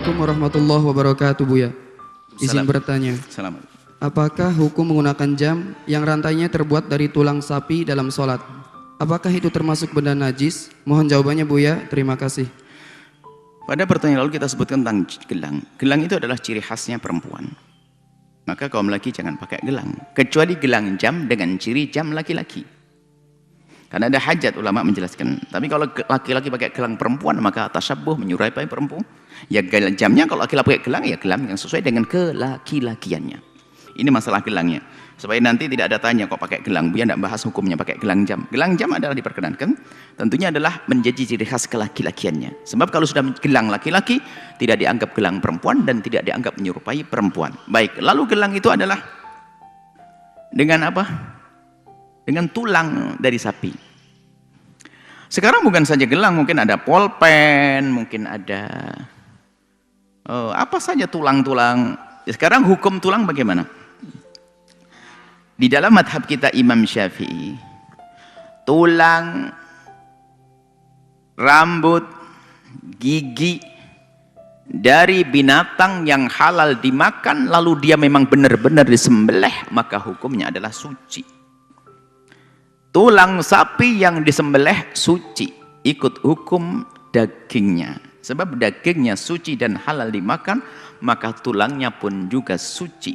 Assalamualaikum warahmatullahi wabarakatuh, Buya. Izin bertanya, apakah hukum menggunakan jam yang rantainya terbuat dari tulang sapi dalam sholat? Apakah itu termasuk benda najis? Mohon jawabannya, Buya. Terima kasih. Pada pertanyaan lalu kita sebutkan tentang gelang. Gelang itu adalah ciri khasnya perempuan. Maka kaum laki jangan pakai gelang, kecuali gelang jam dengan ciri jam laki-laki. Karena ada hajat ulama menjelaskan. Tapi kalau laki-laki pakai gelang perempuan, maka tasyabuh menyerupai perempuan. Ya jamnya kalau laki-laki pakai gelang, ya gelang yang sesuai dengan kelaki-lakiannya. Ini masalah gelangnya. Supaya nanti tidak ada tanya kok pakai gelang. Biar tidak bahas hukumnya pakai gelang jam. Gelang jam adalah diperkenankan. Tentunya adalah menjadi ciri khas kelaki-lakiannya. Sebab kalau sudah gelang laki-laki, tidak dianggap gelang perempuan dan tidak dianggap menyerupai perempuan. Baik, lalu gelang itu adalah dengan apa? Dengan tulang dari sapi. Sekarang bukan saja gelang, mungkin ada polpen, mungkin ada apa saja tulang-tulang. Sekarang hukum tulang bagaimana? Di dalam madhab kita Imam Syafi'i, tulang, rambut, gigi dari binatang yang halal dimakan lalu dia memang benar-benar disembelih, maka hukumnya adalah suci. Tulang sapi yang disembelih suci, ikut hukum dagingnya. Sebab dagingnya suci dan halal dimakan, maka tulangnya pun juga suci.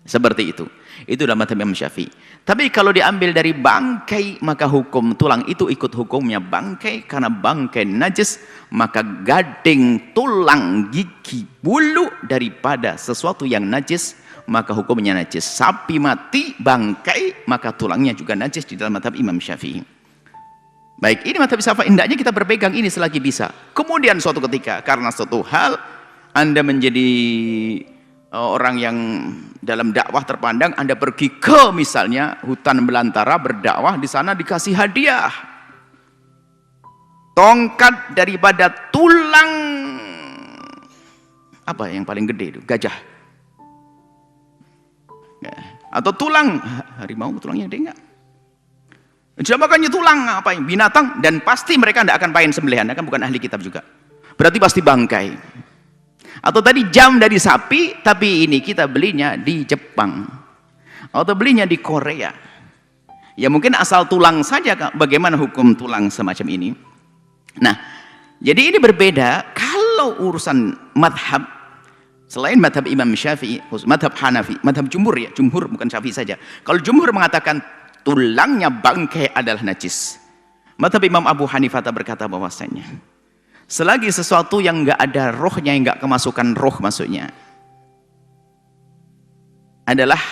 Seperti itu. Itu dalam madhab Imam Syafi'i. Tapi kalau diambil dari bangkai, maka hukum tulang itu ikut hukumnya bangkai. Karena bangkai najis, maka gading, tulang, gigi, bulu daripada sesuatu yang najis, maka hukumnya najis. Sapi mati, bangkai, maka tulangnya juga najis di dalam madhab Imam Syafi'i. Baik, ini madhab Syafi'i, hendaknya kita berpegang ini selagi bisa. Kemudian suatu ketika, karena suatu hal, Anda menjadi orang yang dalam dakwah terpandang, Anda pergi ke misalnya hutan belantara berdakwah, di sana dikasih hadiah tongkat daripada tulang apa yang paling gede itu? Gajah. Atau tulang harimau, tulangnya gede enggak? Makanya tulang apa yang binatang, dan pasti mereka tidak akan pakai sembelihan, kan bukan ahli kitab juga. Berarti pasti bangkai. Atau tadi jam dari sapi, tapi ini kita belinya di Jepang. Atau belinya di Korea. Ya mungkin asal tulang saja, bagaimana hukum tulang semacam ini? Nah, jadi ini berbeda kalau urusan madhab. Selain madhab Imam Syafi'i, madhab Hanafi, madhab jumhur ya, jumhur bukan Syafi'i saja. Kalau jumhur mengatakan tulangnya bangkai adalah najis. Madhab Imam Abu Hanifah berkata bahwasanya selagi sesuatu yang enggak ada rohnya, yang enggak kemasukan roh maksudnya, adalah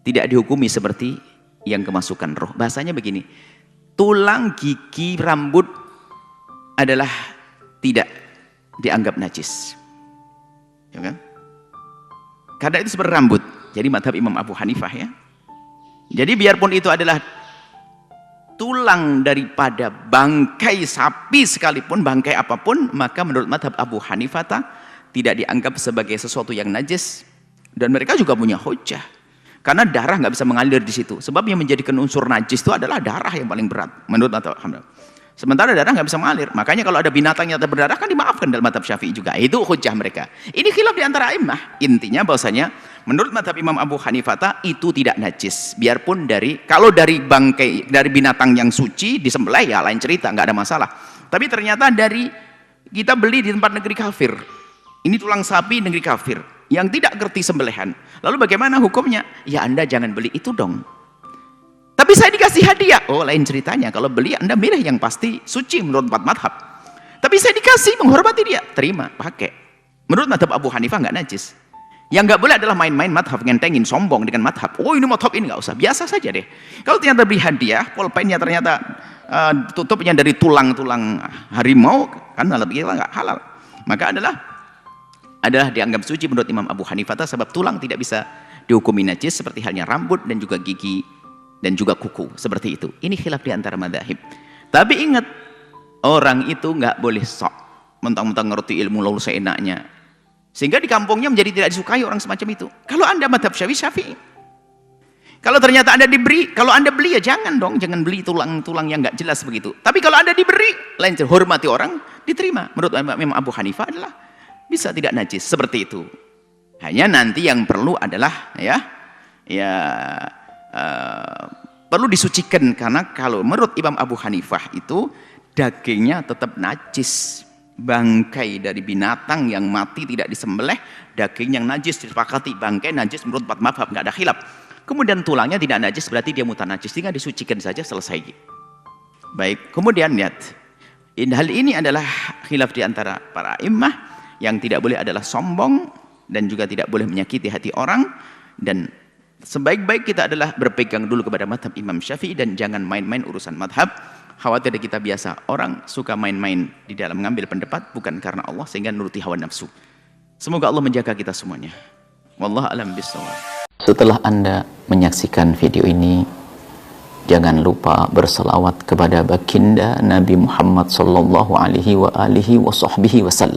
tidak dihukumi seperti yang kemasukan roh. Bahasanya begini, tulang, gigi, rambut adalah tidak dianggap najis. Ya kan? Karena itu seperti rambut. Jadi madhab Imam Abu Hanifah ya. Jadi biarpun itu adalah tulang daripada bangkai sapi sekalipun, bangkai apapun, maka menurut madhab Abu Hanifah tidak dianggap sebagai sesuatu yang najis. Dan mereka juga punya hujjah. Karena darah nggak bisa mengalir di situ. Sebab yang menjadikan unsur najis itu adalah darah yang paling berat menurut madhab Hanifah. Sementara darah nggak bisa mengalir. Makanya kalau ada binatang yang berdarah kan dimaafkan dalam madhab Syafi'i juga. Itu hujjah mereka. Ini khilaf di antara imam. Intinya bahwasanya menurut madhab Imam Abu Hanifah itu tidak najis. Biarpun kalau dari bangkai, dari binatang yang suci disembelih ya lain cerita, nggak ada masalah. Tapi ternyata kita beli di tempat negeri kafir. Ini tulang sapi negeri kafir yang tidak ngerti sembelihan. Lalu bagaimana hukumnya? Ya Anda jangan beli itu dong. Tapi saya dikasih hadiah. Oh lain ceritanya. Kalau beli Anda milih yang pasti suci menurut empat madhab. Tapi saya dikasih, menghormati dia, terima, pakai. Menurut madhab Abu Hanifah nggak najis. Yang nggak boleh adalah main-main madhab, ngentengin, sombong dengan madhab. Oh ini madhab ini nggak usah, biasa saja deh. Kalau ternyata beli hadiah, polpennya ternyata tutupnya dari tulang-tulang harimau, kan halal kita nggak halal. Maka adalah dianggap suci menurut Imam Abu Hanifah, sebab tulang tidak bisa dihukumi najis seperti halnya rambut dan juga gigi dan juga kuku, seperti itu. Ini khilaf di antara madzhab. Tapi ingat, orang itu nggak boleh sok mentang-mentang ngerti ilmu lalu seenaknya, sehingga di kampungnya menjadi tidak disukai orang semacam itu. Kalau Anda madzhab Syafi'i, kalau ternyata Anda diberi, kalau Anda beli ya jangan dong, jangan beli tulang-tulang yang nggak jelas begitu. Tapi kalau Anda diberi, lain hormati orang, diterima. Menurut Imam Abu Hanifah adalah bisa tidak najis, seperti itu. Hanya nanti yang perlu adalah perlu disucikan, karena kalau menurut Imam Abu Hanifah itu dagingnya tetap najis. Bangkai dari binatang yang mati tidak disembelih, daging yang najis disepakati, bangkai najis menurut 4 mazhab, nggak ada khilaf. Kemudian tulangnya tidak najis, berarti dia mutanajis, tinggal disucikan saja, selesai. Baik, kemudian lihat, hal ini adalah khilaf di antara para imam. Yang tidak boleh adalah sombong dan juga tidak boleh menyakiti hati orang, dan sebaik-baik kita adalah berpegang dulu kepada mazhab Imam Syafi'i dan jangan main-main urusan mazhab. Khawatir kita biasa, orang suka main-main di dalam mengambil pendapat bukan karena Allah sehingga nuruti hawa nafsu. Semoga Allah menjaga kita semuanya. Wallahu a'lam bishawab. Setelah Anda menyaksikan video ini, jangan lupa berselawat kepada baginda Nabi Muhammad sallallahu alaihi wa alihi wa sahbihi wasallam.